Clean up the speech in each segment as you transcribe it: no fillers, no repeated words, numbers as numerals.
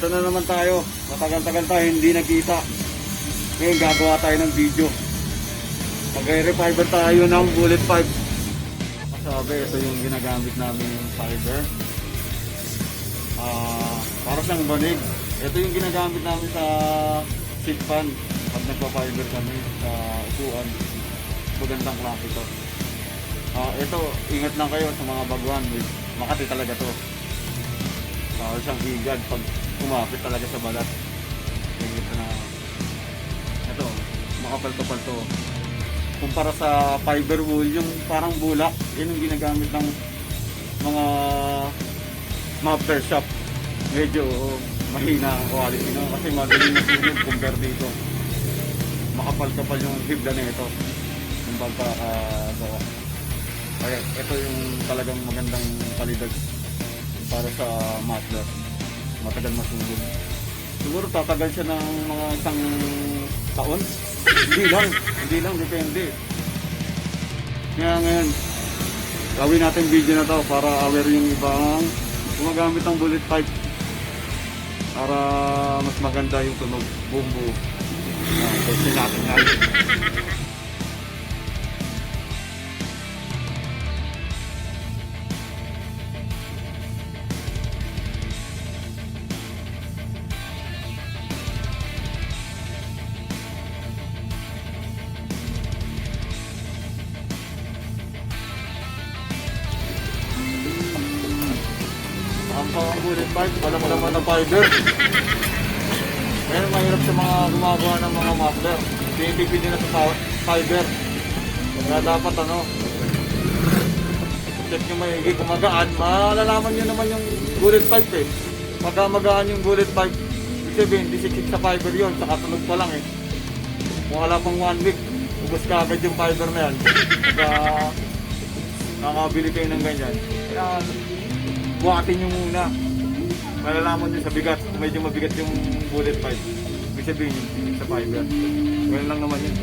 Ito na naman tayo. Matagal-tagal tayo hindi nagkita. Ngayon gagawa tayo ng video. Mag-refiber tayo ng bullet pipe. Sabi, ito yung ginagamit namin yung fiber. Para siyang banig. Ito yung ginagamit namin sa seat fan. Pag nagpa-fiber kami sa upuan. Magandang klase ito. Ito, ingat lang kayo sa mga baguhan. Makati talaga to. Siyang higad pag kumapit talaga sa balat. Ito na. Ito, makapal-kapal to. Kumpara sa fiber wool, yung parang bulak, yun yung ginagamit ng mga muffler shop. Medyo mahina ang quality, no? Kasi madaling nasunog compare dito. Makapal-kapal yung hibla na ito. Yung pagkakagawa. Kaya ito yung talagang magandang kalidad para sa muffler. Matagal masunog. Siguro tatagal siya ng mga isang taon. Hindi lang, depende. Kaya ngayon, gawin natin video na to para aware yung ibang gumagamit ng bullet pipe para mas maganda yung tunog, buong buo. Testing natin nga. Ang bullet pipe, alam mo naman ng fiber. Ngayon mahirap sa mga gumagawa ng mga muffler. Tinitipid nila sa fiber. Kaya dapat check nyo maigi kung magaan. Malalaman nyo naman yung bullet pipe eh. Pagka magaan yung bullet pipe, ibig sabihin, disikik sa fiber yun, saka tunog pa lang eh. Kung wala pang 1 week, ubos ka agad yung fiber na yan. Pagka nakabili kayo ng ganyan. Kaya buhatin nyo muna. Malalaman nyo sa bigat. Kung medyo mabigat yung bullet pipe, ibig sabihin yung sa fiber. Ganyan lang naman yun.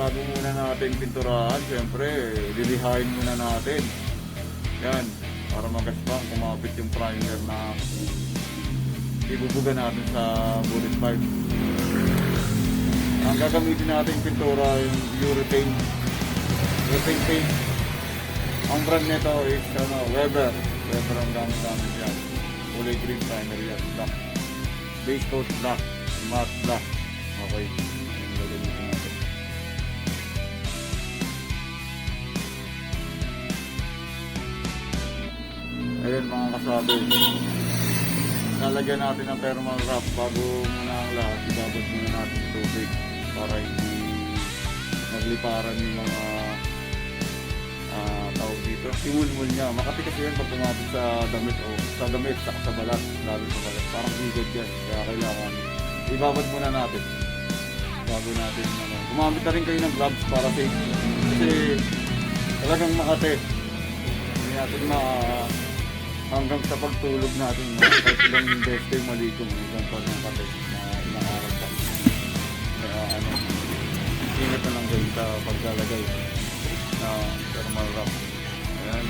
bago muna natin pinturahan, syempre, lilihain muna natin. Yan, para magaspang kumapit yung primer na ibubuga natin sa bullet pipe. Ang gagamitin natin pintura yung urethane paint. Ang brand nito is Refiber ang gamit namin yan. Kulay green primer yan, black. Base coat black, matte black. Okay, yung gagamitin natin. Ayan mga kasabi, nalagyan natin ng thermal wrap bago muna ang lahat. Ibabad muna natin sa tubig para hindi nagliparan yung mga tawag dito, simulmul niya. Makati kasi yan pag tumapit sa damit saka sa balat, lalo sa balat, parang igod yan. Kaya kailangan ibabad muna natin bago natin gumamit na rin kayo ng gloves para safe, kasi talagang makati. Hindi natin hanggang sa pagtulog natin, kahit ilang beses kayo malikom, hanggang pa ng kate na ilang araw pa. Kaya ingat na lang kayo sa paglalagay na thermal wrap. Ayan.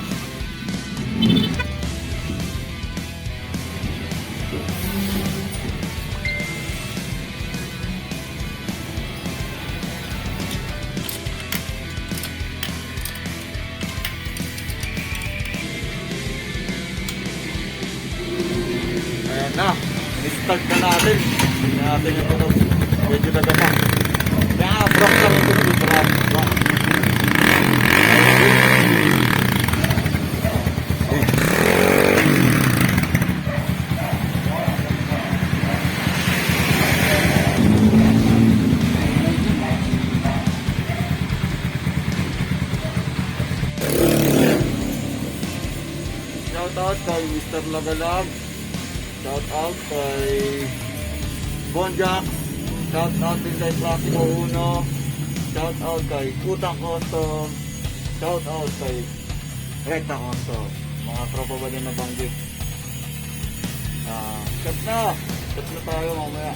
Ayan na, i-start na natin. Ito medyo nagapa. Kaya abrak lang ito, abrak. Shout out kay Mr. Lagalag. Shout out kay Bonjak. Shout out din kay Plasimo Uno. Shout out kay Kutang Custom. Shout out kay Recta Custom. Mga tropa ba din nabanggit? Cut na tayo mamaya.